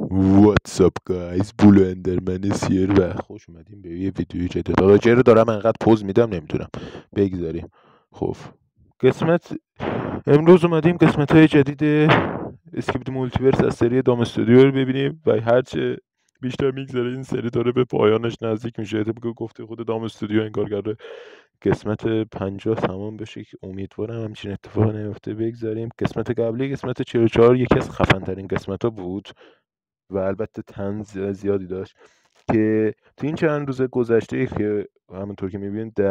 واتساپ گایز، بلو اندرمن سیر و خوش اومدیم به یه ویدیوی جدید. آقا چرا دارم انقدر پوز میدم نمیدونم، بگذاریم. خب امروز اومدیم قسمت های جدید اسکریپت مولتیورس از سری دام استودیو رو ببینیم و هرچه بیشتر میگذره این سری داره به پایانش نزدیک میشه. طبق گفته خود دام استودیو انگار قراره قسمت 50 تمام بشه که امیدوارم همچین اتفاق نیفته. بگذاریم. قسمت قبلی قسمت 44 یکی از خفن ترین قسمت ها بود و البته طنز زیادی داشت که تو این چند روز گذشته که همونطور که میبینید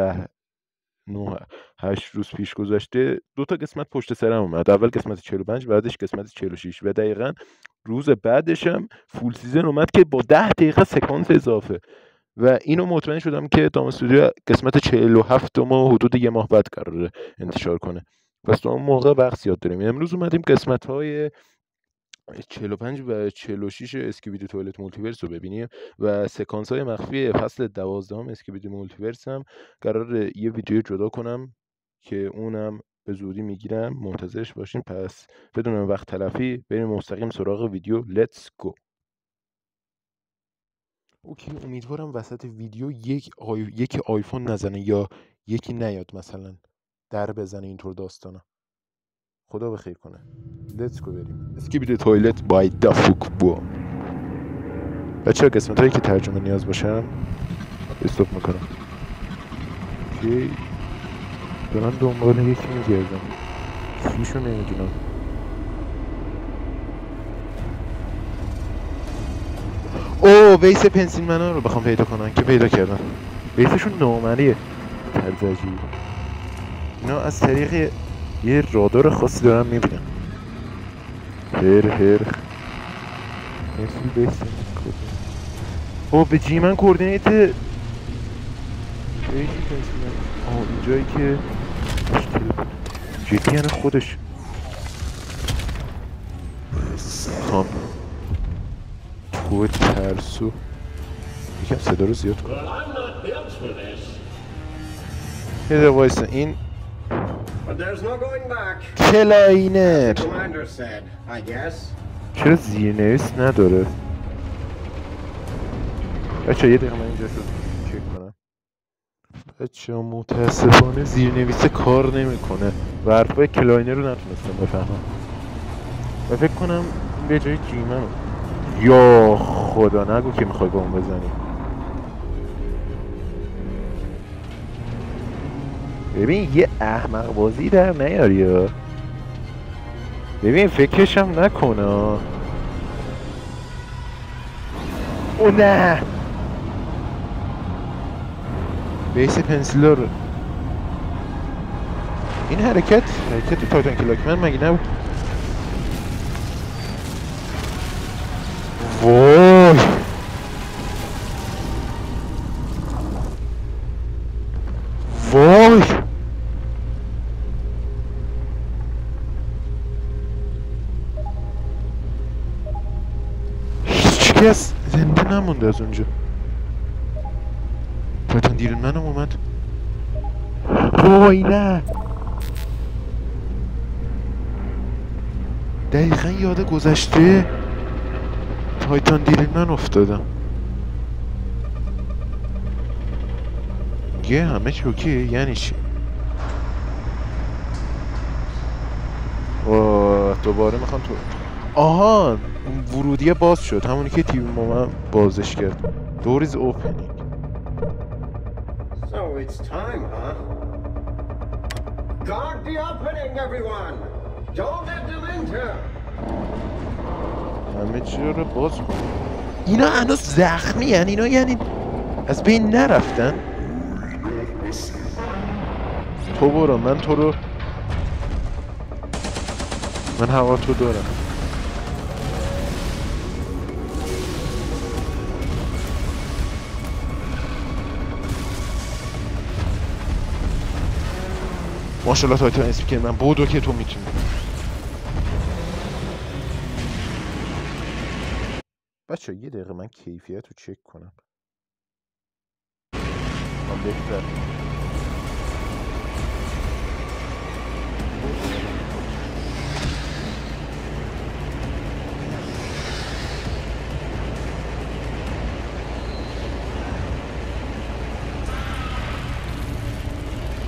8 روز پیش گذشته 2 تا قسمت پشت سرم اومد. اول قسمت 45 بعدش قسمت 46 و دقیقاً روز بعدش هم فول سیزن اومد که با 10 دقیقه سکانس اضافه و اینو مطمئن شدم که دام استودیو قسمت 47 ما حدود یه ماه بعد قراره انتشار کنه. پس تا اون موقع وقت زیاد داریم. امروز اومدیم قسمت‌های 45 و 46 اسکیبیدی توالت مولتیورس رو ببینیم و سکانس های مخفی فصل 12 اسکیبیدی مولتیورس هم قرار یه ویدیو جدا کنم که اونم به زودی میگیرم، منتظرش باشین. پس بدون وقت تلفی بریم مستقیم سراغ ویدیو. لیتس گو. اوکی، امیدوارم وسط ویدیو یکی آیفون نزنه یا یکی نیاد مثلا در بزنه اینطور داستانا. خدا بخیر کنه. لیتس گو بریم. اسکیبیدی توالت بای دافوک بو. بچه ها قسمت هایی که ترجمه نیاز باشم استوب میکنم. اوکی، دارم دنبال یکی میگردم، کیشو نمیدونم. ویس پنسیل منو رو بخوام پیدا کنم که پیدا کردم. ویسشون نامریه، طرز عجیبی. اینا از طریق یه رادار خاصی دارم میبینم. پنسیل بیس به جی من کوردینیت اینجایی که جدی یعنی خودش تو ترسو یکم صدا رو زیاد کن. یه ده وایسا این کلاینر چرا زیرنویس نداره؟ بچه یه دقیقه من اینجا رو چک کنم. بچه متاسفانه زیرنویس کار نمیکنه و حرفای کلاینر رو نتونستم بفهمم و فکر کنم به جای جیمم. یا خدا نگو که میخوای با اون بزنی. ببین یه احمق بازی در نیاری ها. ببین فکرشم نکنه. او نه بیس پنسیل رو این حرکت تایتان کلاکمن مگه نبود؟ وای وای هیچ کس زنده نمونده از اونجا. تایتان دیرن منم اومد. وای نه دقیقا یاد گذشته تایتان دیرن من افتادم. یه همه چی اوکی یعنی چی؟ دوباره میخوام تو اون ورودیه باز شد، همونی که تیوی مامان بازش کرد. Door is opening. So it's time, huh? Guard the opening, everyone. Don't let them enter. همه چی رو باز کن. اینا هنوز زخمی هن. اینا یعنی از بین نرفتن. تو برو، من تو رو من هوا تو دارم. ماشالله تایتان اسپیکر من بودو که تو میتونی. بچه یه دقیقه من کیفیت رو چک کنم. بهتر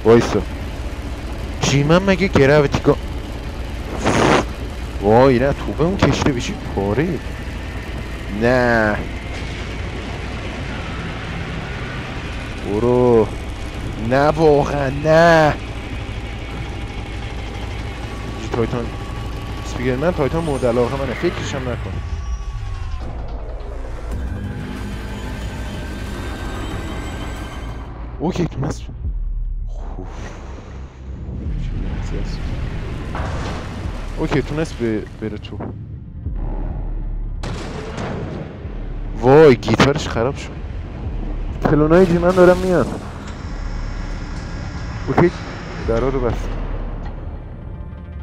وایسا جیمن مگه گراویتیگا وای نه تو به اون کشته بشی پاره نه برو نه واقعا نه تایتان سپیگر من تایتان مورد علاقه منه فکرشم نکن اوکی تونست خوب اوکی تونست بره تو وای گیتارش خراب شد پلونای جیمن دارم میان اوکی درها رو بست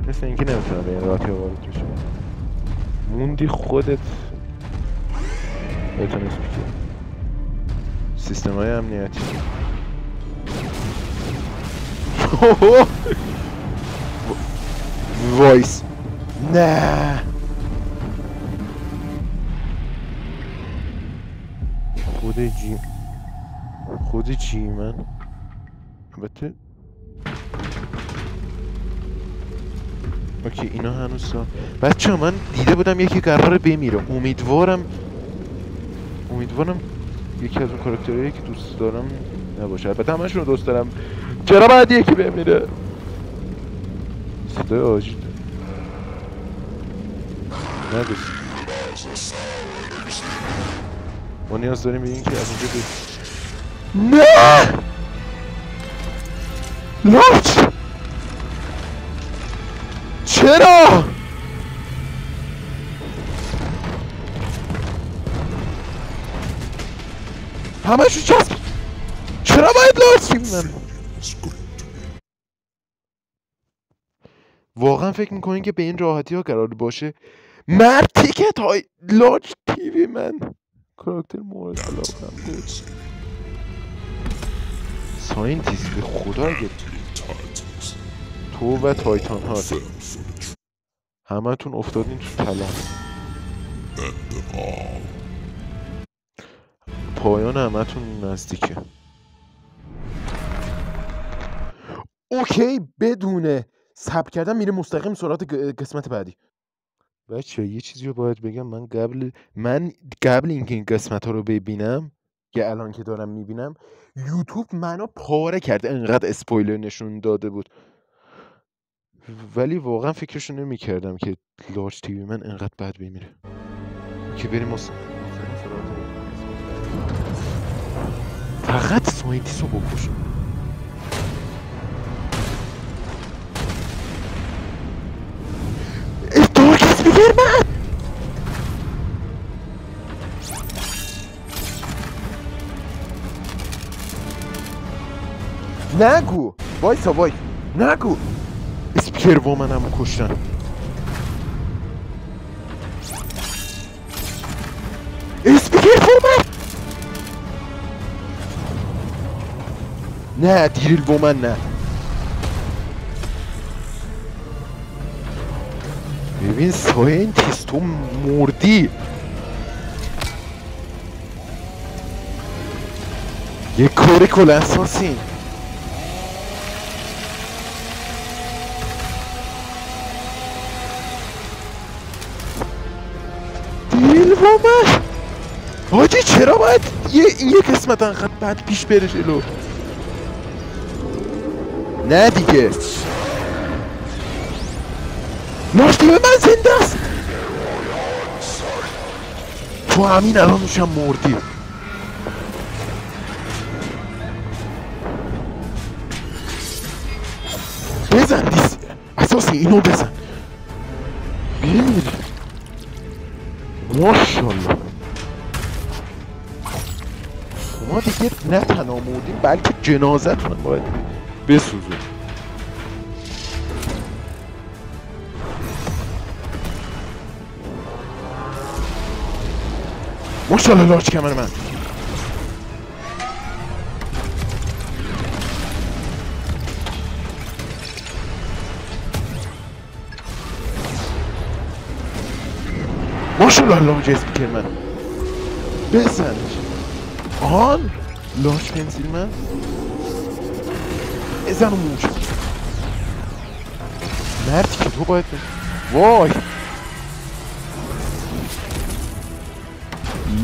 مثل اینکه نمیتونم به این راحتی وارد بشه موندی خودت بهتون اسپیکر سیستم های امنیتی وایس نه خود جیمن البته اوکی اینا هنوز بچه من دیده بودم یکی قراره بمیره امیدوارم یکی از اون کاراکترهایی که دوست دارم نباشه البته همشون رو دوست دارم چرا باید یکی بمیره صدای آجی نگوست ما نیاز داریم بگیم که از اینجا نه لارچ چرا همشو چسب چرا باید لارچ من واقعا فکر میکنین که به این راحتی ها قرار باشه مرد تیکت های لارچ تیوی من کاراکتر مورد علاقم بود ساینتیست به خدا اگه تو و تایتان ها همه تون افتادین تو تلم پایان همه تون نزدیکه اوکی بدونه سب کردم میره مستقیم سرعت قسمت بعدی بچه یه چیزی رو باید بگم من قبل اینکه این قسمت ها رو ببینم که الان که دارم میبینم یوتیوب منو پاره کرد انقدر اسپویلر نشون داده بود ولی واقعا فکرشو نمیکردم که لارج تیوی من انقدر بد بمیره که بریم فقط ساینتیست رو بکشم دارک اسپیکر من نگو وای نگو اسپیکر وومن هم کشتن اسپیکر وومن نه دیریل وومن نه ببین ساینتیست تو مردی یه کار کل اساسین دیل وومن حاجی چرا باید یه قسمت انقدر بعد پیش بره جلو نه دیگه ناشتی به من زنده است تو همین الان روشم مردی بزن دیست اساسی اینو بزن بمیری ماشالله ما دیگه نه تنها مردیم بلکه جنازتون باید بسوزون ماشالله لارچ کمر من ماشالله لارچ اسپیکر من بزنش آن لارچ پنسیل من بزن و موش مردی که تو باید وای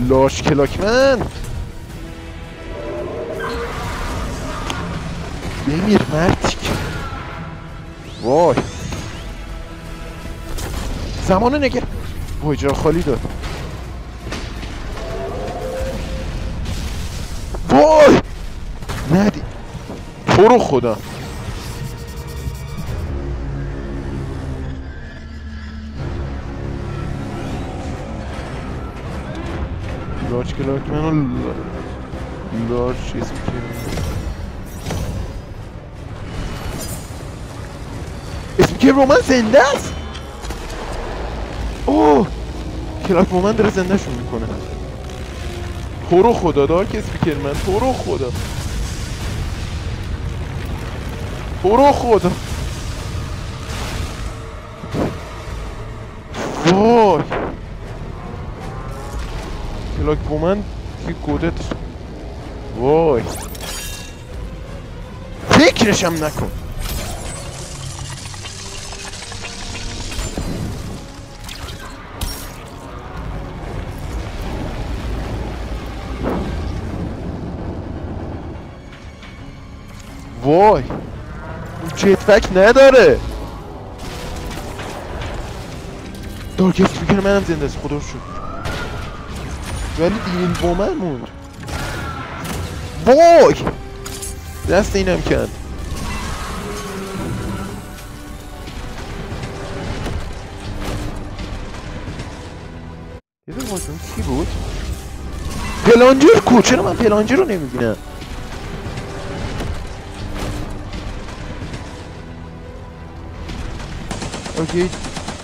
لاش کلاکمن بمیر مردی که وای زمانه نگه وای جا خالی داد وای ندی تو رو خدا لاچ کلاک منو لارج چیز اسم که رومن زنده است اوه کلاک رومن داره زنده شون میکنه تو رو خدا دارک اسپیکر من تو رو خدا تو رو خدا وای کلاک رومن که گودت وای فکرشم نکن وای اون جتپک نداره دارک اسپیکر منم زنده است خدا شد ولی دیل با من موند وای دست اینم کند یه دو باشون چی بود؟ پلانجر کو چرا من پلانجر رو نمیبینم اوکی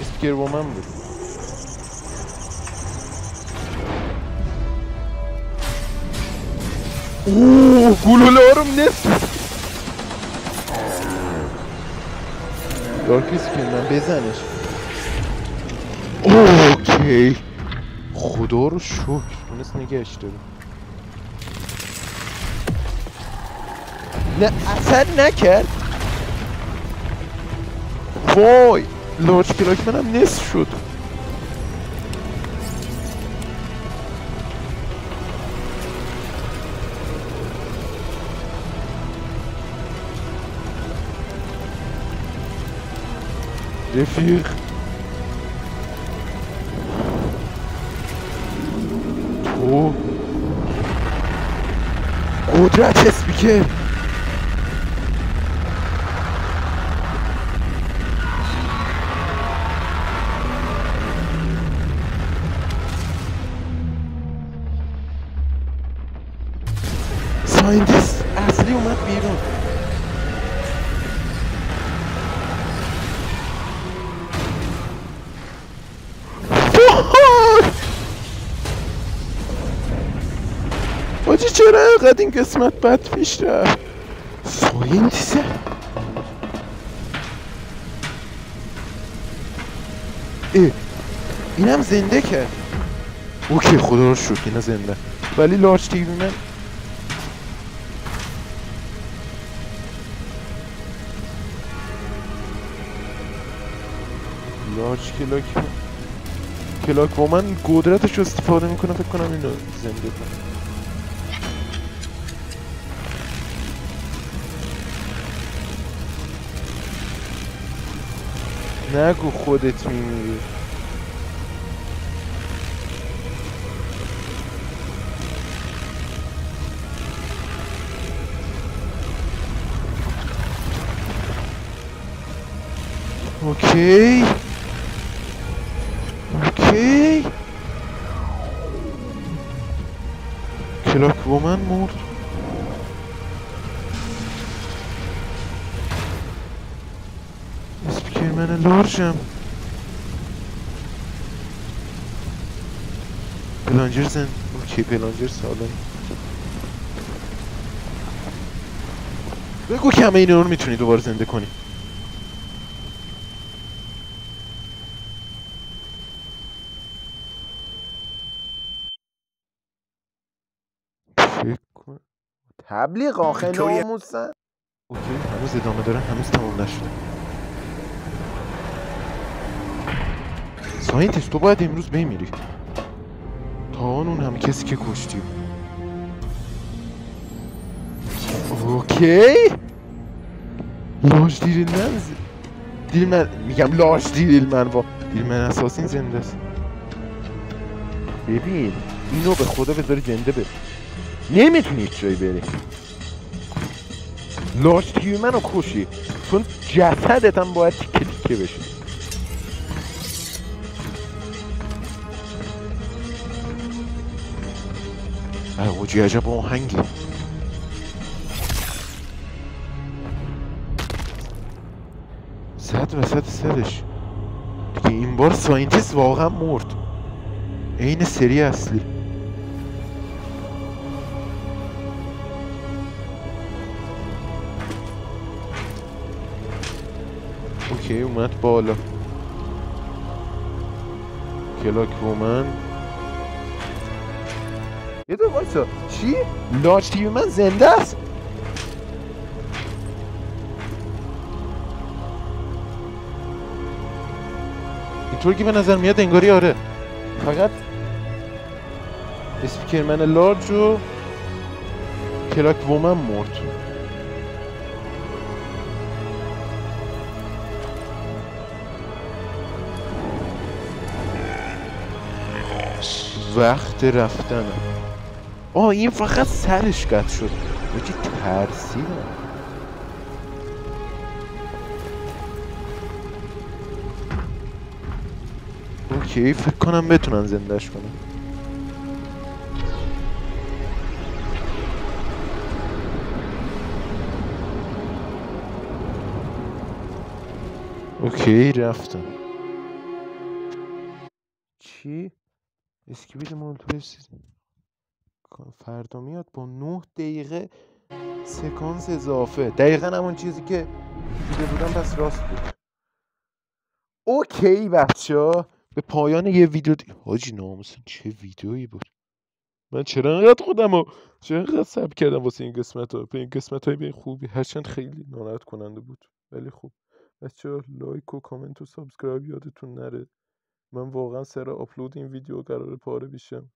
اسپیکر با من بود اوه گلوله هارم نصف دارک اسپیکر من بزنش اوکی خدا رو شکر تونست نگهش داره نه اثر نکرد وای لارج کلاک منم نصف شد رفیق تو قدرت اسپیکر ساینتیست اصلی اومد بیرون آجی چرا اینقدر این قسمت بد پیش رفت ساینتیسه اینم زنده کرد اوکی خدا رو شکر اینا زنده ولی لارج تیوی من لارج کلاک با من قدرتش رو استفاده میکنه فکر کنم اینو زنده کنم نگو خودت میمیری اوکی اوکی کلاک وومن مرد اسپیکر من لارجم پلانجر زن اوکی پلانجر سالم بگو کمه اینو رو میتونی دوباره زنده کنی فکر کن تبلیغ آخه ناموسن اوکی هنوز ادامه داره، هنوز تمام نشده. ساینتیست تو باید امروز بمیری تا اون همه کسی که کشتی. اوکی لاش دیلمن میگم لاش دیلمن اساسین زنده است. ببین اینو به خدا بذاری زنده بره، نمیتونی هیچ جایی بری. لاش دیلمن رو کشی چون جسدت هم باید تیکه تیکه بشه. اوجی عجب آهنگی. زد وسط سرش دیگه. این بار ساینتیست واقعا مرد، عین سری اصلی. اوکی اومد بالا. کلاک وومن. یه دو وایسا چی؟ لاش تیوی من زنده است؟ اینطور که به نظر میاد انگاری آره، فقط اسپیکرمن لارج و کلاک وومن مرد. وقت رفتنه. این فقط سرش قطع شد. بچی ترسیدم. اوکی فکر کنم بتونن زندهش کنم. اوکی رفتم. چی؟ اسکیبید مولتویس فردا میاد با 9 دقیقه سکانس اضافه. دقیقا همون چیزی که دیده بودم، پس راست بود. اوکی بچه‌ها به پایان یه ویدیو حاجی ناموسن چه ویدیویی بود. من چرا انقدر صبر کردم واسه این قسمت‌ها. به این قسمت‌های به این خوبی، هرچند خیلی ناراحت کننده بود ولی خوب. بچه‌ها لایک و کامنت و سابسکرایب یادتون نره. من واقعا سر آپلود این ویدیو قراره پاره بشم،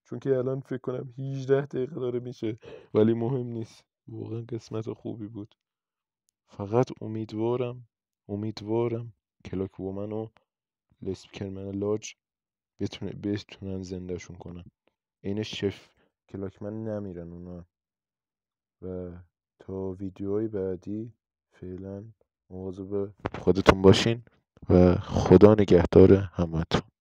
چون که الان فکر کنم 18 دقیقه داره میشه، ولی مهم نیست. واقعا قسمت خوبی بود. فقط امیدوارم کلاک وومن و اسپیکرمن لارج بتونن زندهشون کنن. این شف کلاکمن نمیرن اونا. و تا ویدیوهای بعدی فعلا مواظب خودتون باشین و خدا نگهدار همتون.